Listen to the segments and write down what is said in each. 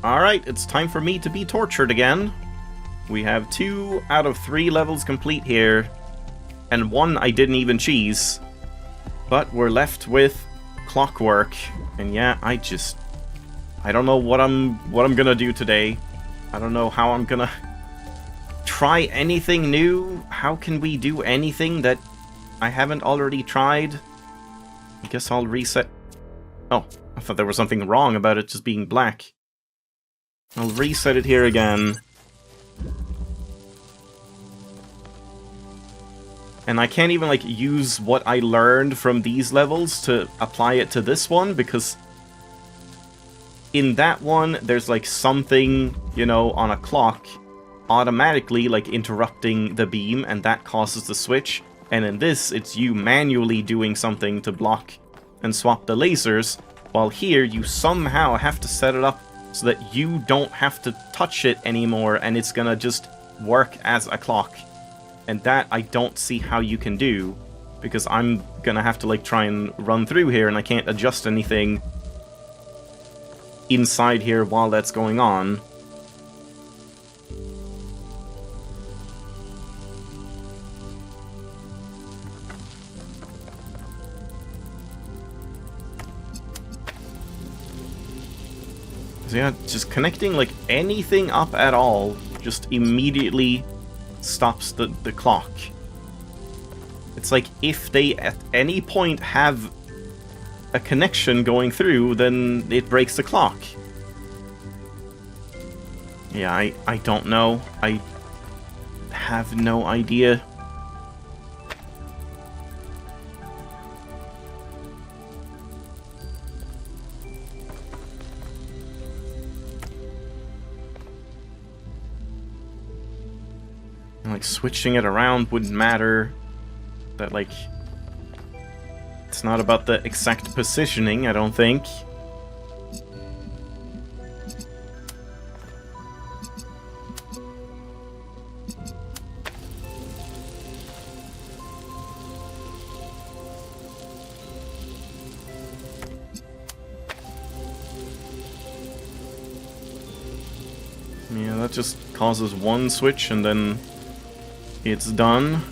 Alright, it's time for me to be tortured again. We have 2 out of 3 levels complete here, and 1 I didn't even cheese. But we're left with Clockwork, and yeah, I don't know what I'm gonna do today. I don't know how I'm gonna try anything new. How can we do anything that I haven't already tried? I guess I'll reset. Oh, I thought there was something wrong about it just being black. I'll reset it here again. And I can't even, like, use what I learned from these levels to apply it to this one, because in that one, there's, like, something, you know, on a clock automatically, like, interrupting the beam, and that causes the switch. And in this, it's you manually doing something to block and swap the lasers, while here, you somehow have to set it up so that you don't have to touch it anymore, and it's gonna just work as a clock. And that I don't see how you can do, because I'm gonna have to, like, try and run through here, and I can't adjust anything inside here while that's going on. So yeah, just connecting, like, anything up at all just immediately stops the clock. It's like if they at any point have a connection going through, then it breaks the clock. Yeah, I don't know. I have no idea. Like, switching it around wouldn't matter. That, like, it's not about the exact positioning, I don't think. Yeah, that just causes one switch and then it's done.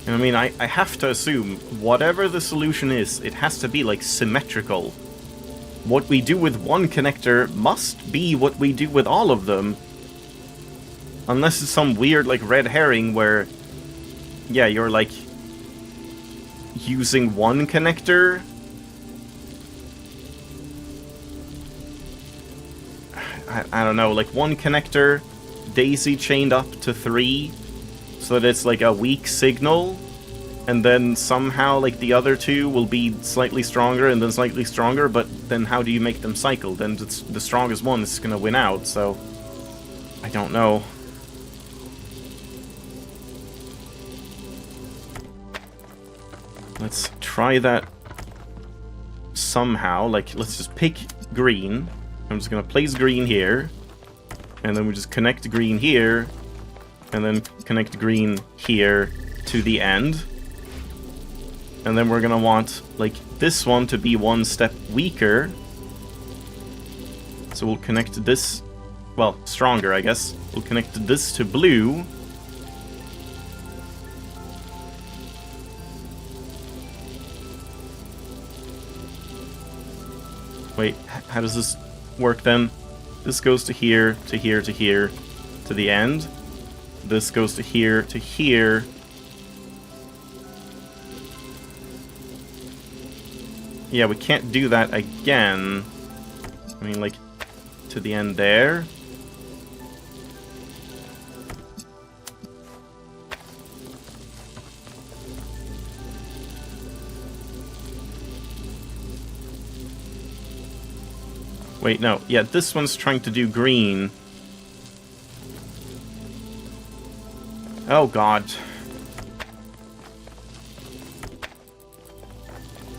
And I mean, I have to assume, whatever the solution is, it has to be, like, symmetrical. What we do with one connector must be what we do with all of them. Unless it's some weird, like, red herring where, yeah, you're, like, using one connector. I don't know, like, one connector daisy chained up to 3 so that it's like a weak signal, and then somehow, like, the other 2 will be slightly stronger and then slightly stronger, but then how do you make them cycle? Then it's the strongest one is gonna win out, so I don't know. Let's try that somehow. Like, let's just pick green. I'm just gonna place green here. And then we just connect green here. And then connect green here to the end. And then we're gonna want, like, this one to be one step weaker. So we'll connect this, well, stronger, I guess. We'll connect this to blue. Wait, how does this work then? This goes to here, to here, to here, to the end. This goes to here, to here. Yeah, we can't do that again. I mean, like, to the end there. Wait, no. Yeah, this one's trying to do green. Oh, God.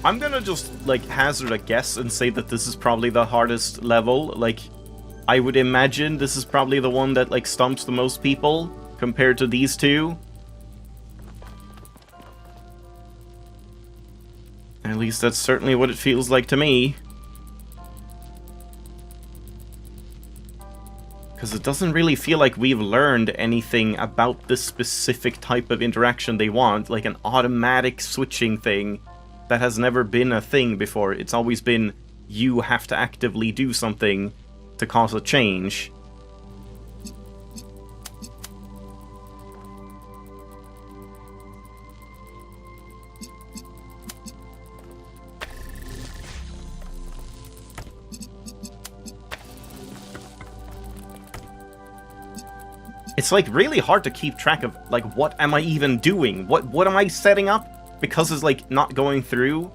I'm gonna just, like, hazard a guess and say that this is probably the hardest level. Like, I would imagine this is probably the one that, like, stumps the most people. compared to these two. At least that's certainly what it feels like to me. Because it doesn't really feel like we've learned anything about this specific type of interaction they want, like an automatic switching thing that has never been a thing before. It's always been, you have to actively do something to cause a change. It's like really hard to keep track of like what am I even doing? What am I setting up? Because it's like not going through.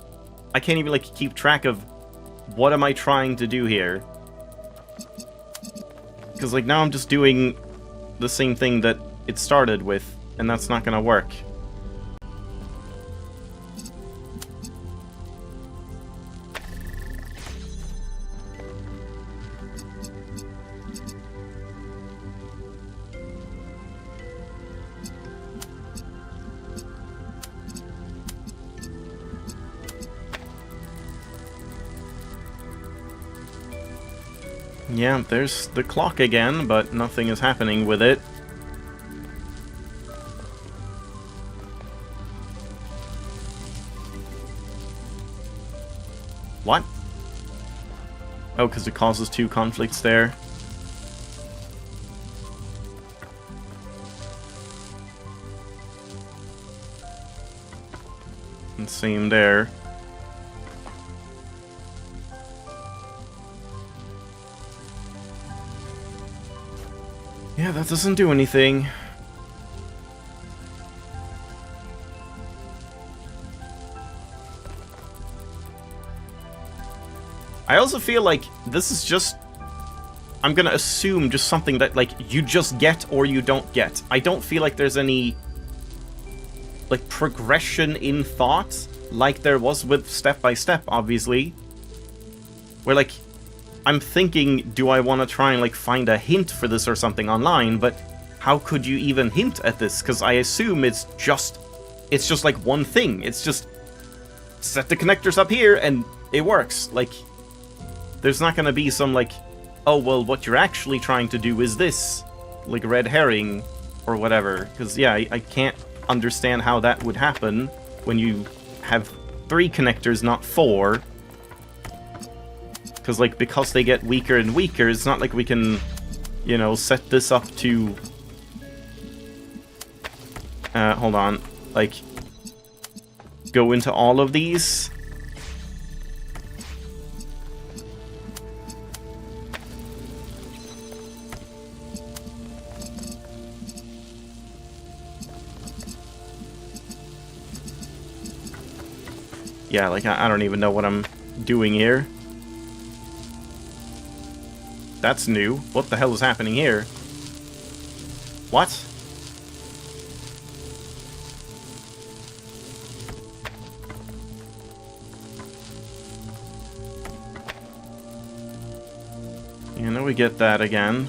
I can't even like keep track of what am I trying to do here. Because like now I'm just doing the same thing that it started with, and that's not gonna work. Yeah, there's the clock again, but nothing is happening with it. What? Oh, because it causes two conflicts there. And same there. Yeah, that doesn't do anything. I also feel like this is just... I'm gonna assume just something that, like, you just get or you don't get. I don't feel like there's any, like, progression in thought like there was with Step by Step, obviously. Where, like, I'm thinking, do I want to try and, like, find a hint for this or something online, but how could you even hint at this? Because I assume it's just like one thing. It's just set the connectors up here and it works. Like, there's not going to be some, like, oh, well, what you're actually trying to do is this, like, red herring or whatever. Because, yeah, I can't understand how that would happen when you have 3 connectors, not 4. Because, like, because they get weaker and weaker, it's not like we can, you know, set this up to... hold on. Like, go into all of these. Yeah, like, I don't even know what I'm doing here. That's new. What the hell is happening here? What? Yeah, now we get that again.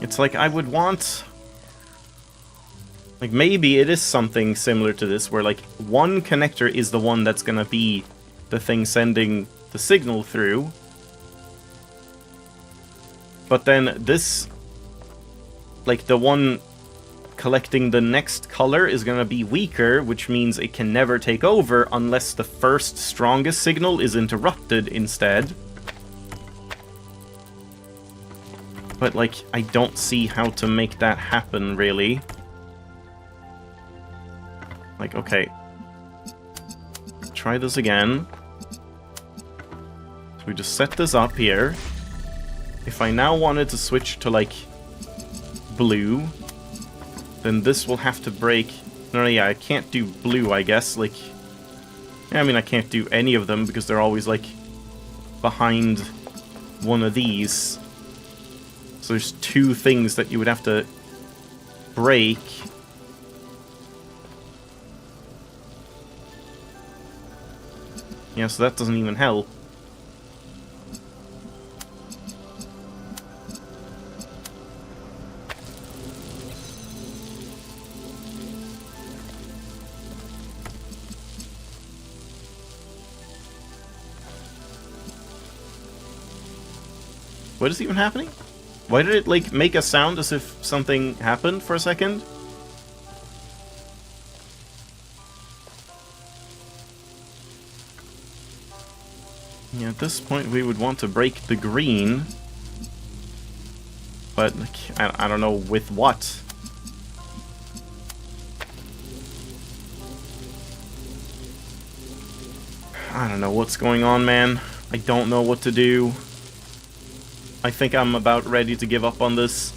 It's like I would want... Like, maybe it is something similar to this, where, like, one connector is the one that's gonna be the thing sending the signal through. But then this, like, the one collecting the next color is gonna be weaker, which means it can never take over unless the first strongest signal is interrupted instead. But, like, I don't see how to make that happen, really. Like, okay. Try this again. So we just set this up here. If I now wanted to switch to, like, blue, then this will have to break... No, yeah, I can't do blue, I guess. Like, yeah, I mean, I can't do any of them because they're always, like, behind one of these. So there's 2 things that you would have to break. Yeah, so that doesn't even help. What is even happening? Why did it, like, make a sound as if something happened for a second? Yeah, at this point we would want to break the green. But, like, I don't know with what. I don't know what's going on, man. I don't know what to do. I think I'm about ready to give up on this.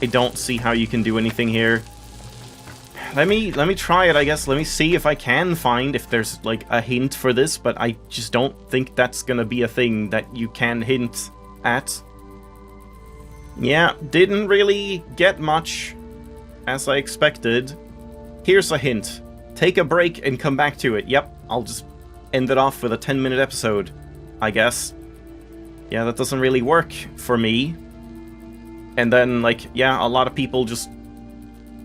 I don't see how you can do anything here. Let me try it, I guess. Let me see if I can find if there's, like, a hint for this, but I just don't think that's gonna be a thing that you can hint at. Yeah, didn't really get much, as I expected. Here's a hint. Take a break and come back to it. Yep, I'll just end it off with a 10-minute episode, I guess. Yeah, that doesn't really work for me. And then, like, yeah, a lot of people just,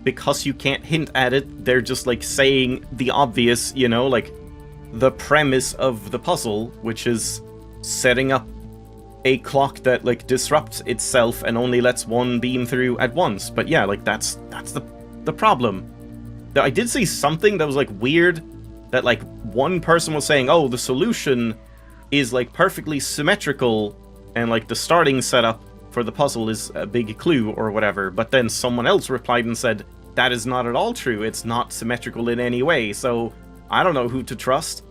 because you can't hint at it, they're just, like, saying the obvious, you know, like, the premise of the puzzle, which is setting up a clock that, like, disrupts itself and only lets one beam through at once. But yeah, like, that's the problem. I did see something that was, like, weird, that, like, one person was saying, oh, the solution is, like, perfectly symmetrical, and, like, the starting setup for the puzzle is a big clue or whatever, but then someone else replied and said, that is not at all true, it's not symmetrical in any way, so I don't know who to trust.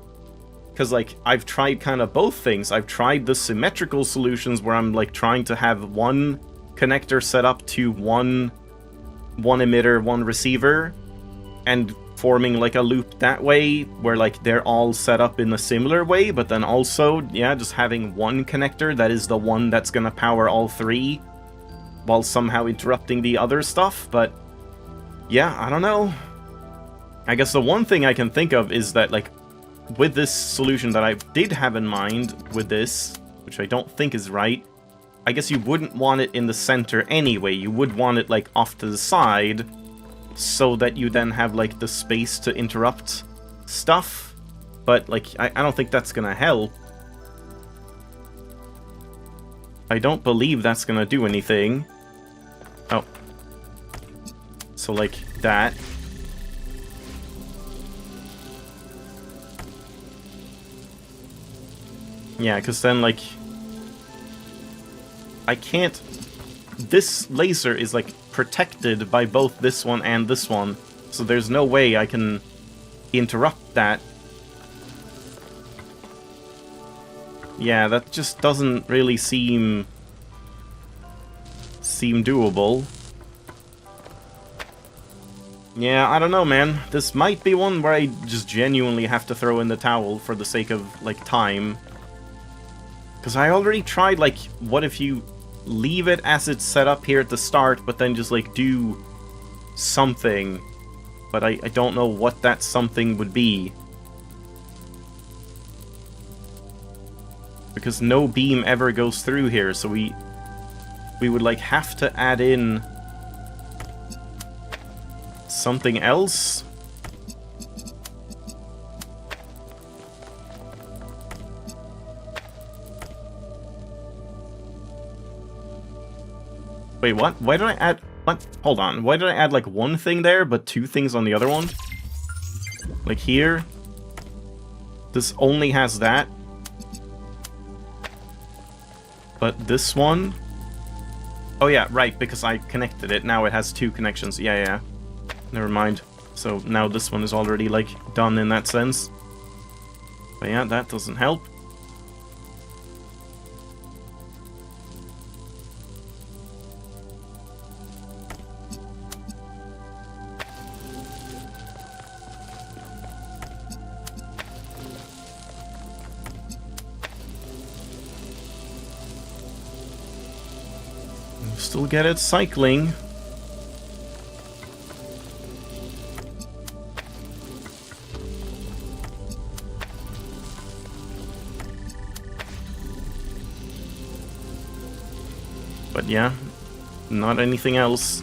Because, like, I've tried kind of both things. I've tried the symmetrical solutions where I'm, like, trying to have one connector set up to one emitter, one receiver, and forming, like, a loop that way, where, like, they're all set up in a similar way, but then also, yeah, just having one connector that is the one that's gonna power all three, while somehow interrupting the other stuff, but yeah, I don't know. I guess the one thing I can think of is that, like, with this solution that I did have in mind with this, which I don't think is right, I guess you wouldn't want it in the center anyway. You would want it, like, off to the side, so that you then have, like, the space to interrupt stuff. But, like, I don't think that's gonna help. I don't believe that's gonna do anything. Oh. So, like, that. Yeah, because then, like, I can't... This laser is, like, protected by both this one and this one, so there's no way I can interrupt that. Yeah, that just doesn't really seem doable. Yeah, I don't know, man. This might be one where I just genuinely have to throw in the towel for the sake of, like, time. Because I already tried, like, what if you leave it as it's set up here at the start, but then just, like, do something. But I don't know what that something would be. Because no beam ever goes through here, so we would, like, have to add in something else. Wait, what? Why did I add... What? Hold on. Why did I add, like, one thing there, but two things on the other one? Like, here? This only has that. But this one... Oh, yeah, right, because I connected it. Now it has two connections. Yeah. Never mind. So now this one is already, like, done in that sense. But yeah, that doesn't help. Still get it cycling. But yeah, not anything else.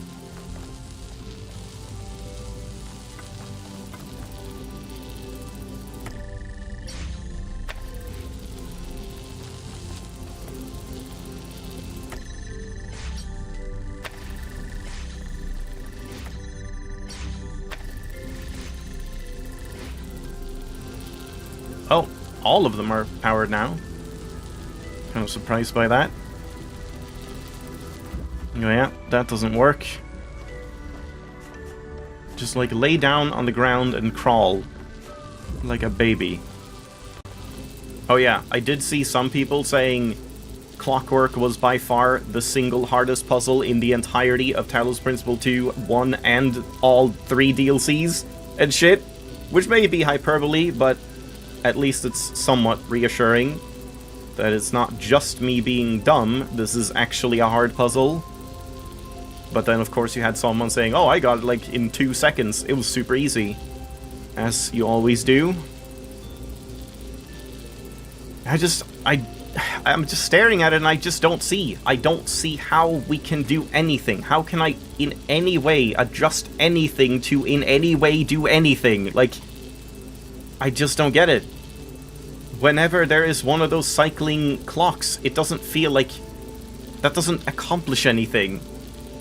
all of them are powered now. Kind of surprised by that. Oh yeah, that doesn't work. Just like lay down on the ground and crawl like a baby. Oh yeah, I did see some people saying Clockwork was by far the single hardest puzzle in the entirety of Talos Principle 2, 1 and all 3 DLCs and shit, which may be hyperbole, but at least it's somewhat reassuring that it's not just me being dumb, this is actually a hard puzzle. But then of course you had someone saying, oh, I got it like in 2 seconds, it was super easy. As you always do. I'm just staring at it and I just don't see. I don't see how we can do anything. How can I in any way adjust anything to in any way do anything? Like, I just don't get it. Whenever there is one of those cycling clocks, it doesn't feel like... that doesn't accomplish anything.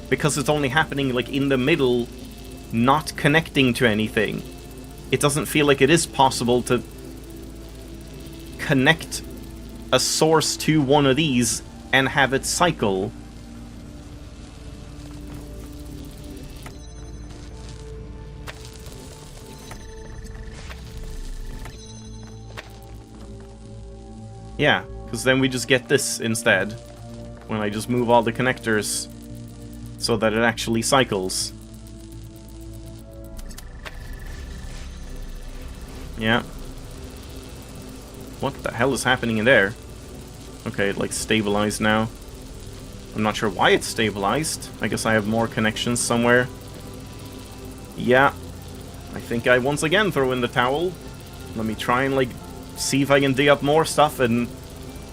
Because it's only happening like in the middle, not connecting to anything. It doesn't feel like it is possible to connect a source to one of these and have it cycle. Yeah, because then we just get this instead, when I just move all the connectors so that it actually cycles. Yeah. What the hell is happening in there? Okay, it like stabilized now. I'm not sure why it's stabilized. I guess I have more connections somewhere. Yeah. I think I once again throw in the towel. Let me try and like see if I can dig up more stuff, and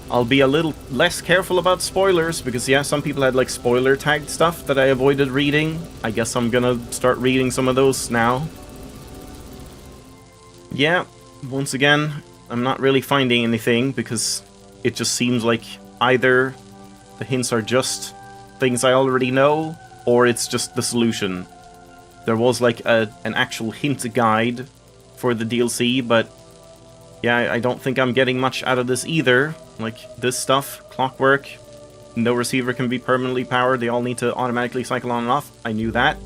I'll be a little less careful about spoilers, because yeah, some people had like spoiler tagged stuff that I avoided reading. I guess I'm gonna start reading some of those now. Yeah, once again, I'm not really finding anything, because it just seems like either the hints are just things I already know, or it's just the solution. There was like an actual hint guide for the DLC, but yeah, I don't think I'm getting much out of this either. Like, this stuff, Clockwork, no receiver can be permanently powered, they all need to automatically cycle on and off. I knew that.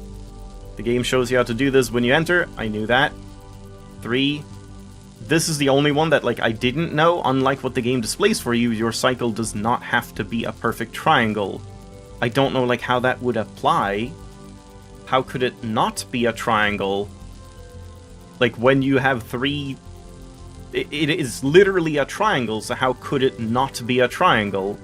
The game shows you how to do this when you enter. I knew that. 3. This is the only one that, like, I didn't know. Unlike what the game displays for you, your cycle does not have to be a perfect triangle. I don't know, like, how that would apply. How could it not be a triangle? Like, when you have 3... It is literally a triangle, so how could it not be a triangle?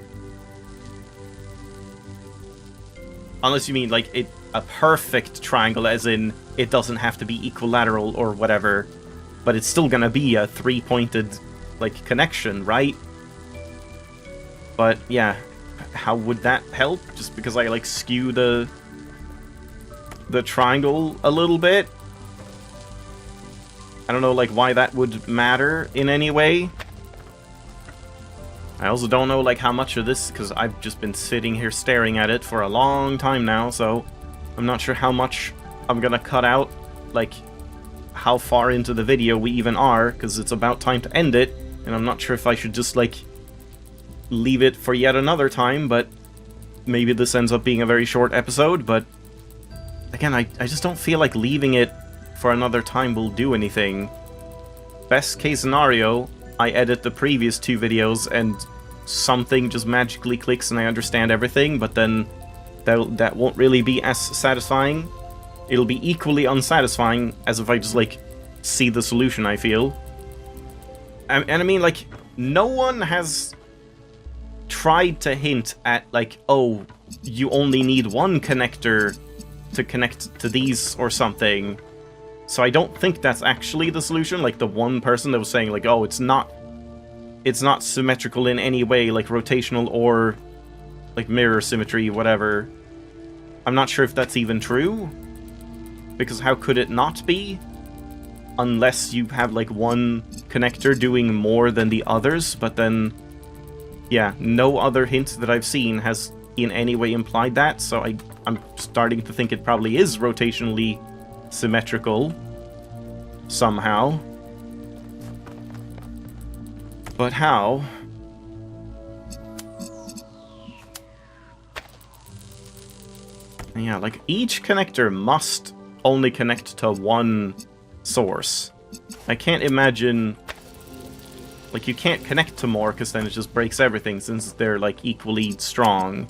Unless you mean, like, a perfect triangle, as in, it doesn't have to be equilateral or whatever, but it's still gonna be a 3-pointed, like, connection, right? But, yeah, how would that help? Just because I, like, skew the triangle a little bit? I don't know, like, why that would matter in any way. I also don't know, like, how much of this, because I've just been sitting here staring at it for a long time now, so I'm not sure how much I'm gonna cut out, like, how far into the video we even are, because it's about time to end it, and I'm not sure if I should just, like, leave it for yet another time, but maybe this ends up being a very short episode, but again, I just don't feel like leaving it for another time will do anything. Best case scenario, I edit the previous 2 videos and something just magically clicks and I understand everything, but then that won't really be as satisfying. It'll be equally unsatisfying as if I just, like, see the solution, I feel. And I mean, like, no one has tried to hint at, like, oh, you only need one connector to connect to these or something. So I don't think that's actually the solution. Like, the one person that was saying, like, oh, it's not symmetrical in any way, like rotational or like mirror symmetry, whatever. I'm not sure if that's even true, because how could it not be? Unless you have, like, one connector doing more than the others, but then, yeah, no other hint that I've seen has in any way implied that, so I'm starting to think it probably is rotationally symmetrical somehow. But how? Yeah, like, each connector must only connect to one source. I can't imagine... Like, you can't connect to more, because then it just breaks everything, since they're, like, equally strong.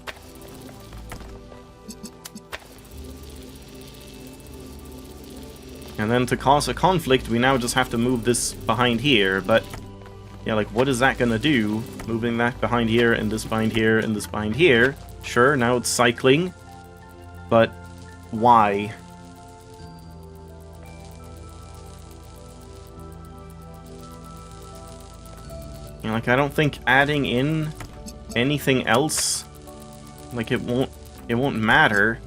And then to cause a conflict, we now just have to move this behind here, but... Yeah, like, what is that gonna do? Moving that behind here, and this behind here, and this behind here. Sure, now it's cycling. But why? You know, like, I don't think adding in anything else, like, it won't matter.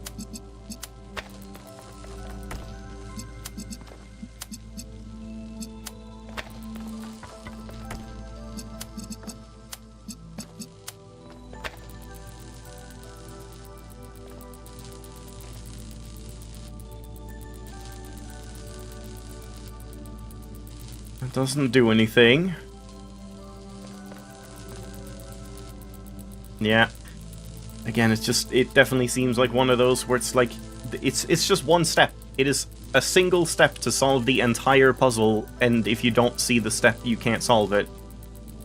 It doesn't do anything. Yeah. Again, it definitely seems like one of those where it's like, it's just one step. It is a single step to solve the entire puzzle, and if you don't see the step, you can't solve it.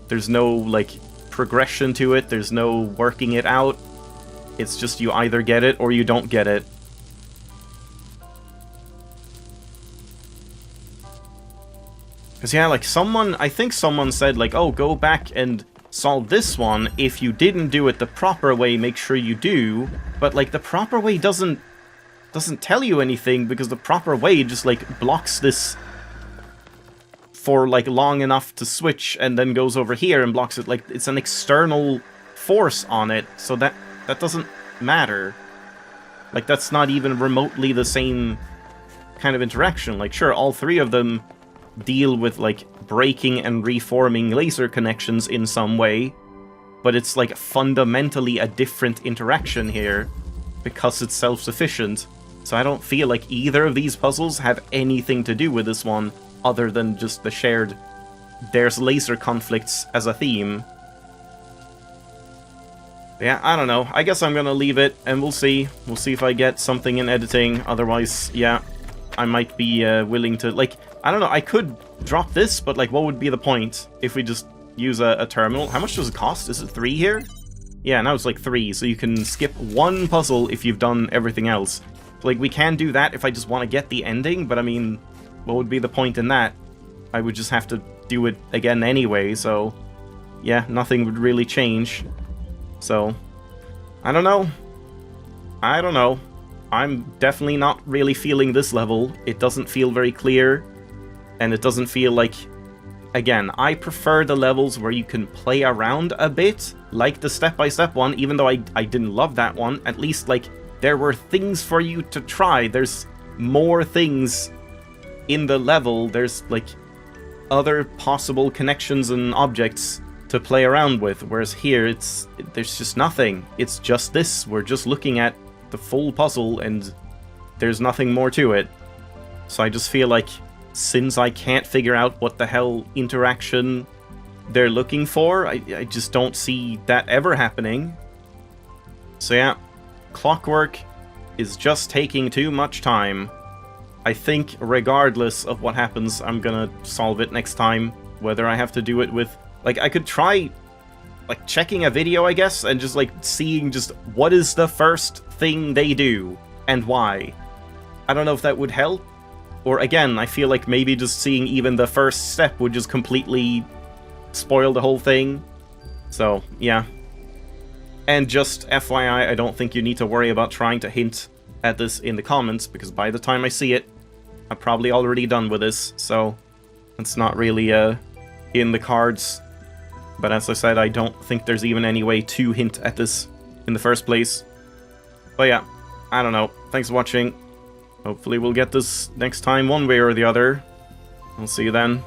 There's no, like, progression to it, there's no working it out. It's just you either get it or you don't get it. Because, yeah, like, I think someone said, like, oh, go back and solve this one. If you didn't do it the proper way, make sure you do. But, like, the proper way doesn't tell you anything, because the proper way just, like, blocks this for, like, long enough to switch, and then goes over here and blocks it. Like, it's an external force on it, so that doesn't matter. Like, that's not even remotely the same kind of interaction. Like, sure, all three of them deal with, like, breaking and reforming laser connections in some way, but it's, like, fundamentally a different interaction here, because it's self-sufficient. So I don't feel like either of these puzzles have anything to do with this one, other than just the shared, there's laser conflicts as a theme. Yeah, I don't know. I guess I'm gonna leave it, and we'll see. We'll see if I get something in editing. Otherwise, yeah, I might be willing to, like, I don't know, I could drop this, but, like, what would be the point if we just use a terminal? How much does it cost? Is it 3 here? Yeah, now it's, like, 3, so you can skip one puzzle if you've done everything else. So, like, we can do that if I just want to get the ending, but, I mean, what would be the point in that? I would just have to do it again anyway, so... Yeah, nothing would really change. So... I don't know. I don't know. I'm definitely not really feeling this level. It doesn't feel very clear. And it doesn't feel like... Again, I prefer the levels where you can play around a bit, like the step-by-step one, even though I didn't love that one. At least, like, there were things for you to try. There's more things in the level. There's, like, other possible connections and objects to play around with. Whereas here, there's just nothing. It's just this. We're just looking at the full puzzle, and there's nothing more to it. So I just feel like, since I can't figure out what the hell interaction they're looking for, I just don't see that ever happening. So yeah, Clockwork is just taking too much time. I think, regardless of what happens, I'm gonna solve it next time. Whether I have to do it with... Like, I could try, like, checking a video, I guess, and just, like, seeing just what is the first thing they do, and why. I don't know if that would help. Or, again, I feel like maybe just seeing even the first step would just completely spoil the whole thing. So, yeah. And just FYI, I don't think you need to worry about trying to hint at this in the comments, because by the time I see it, I'm probably already done with this, so it's not really in the cards. But as I said, I don't think there's even any way to hint at this in the first place. But yeah, I don't know. Thanks for watching. Hopefully we'll get this next time one way or the other. I'll see you then.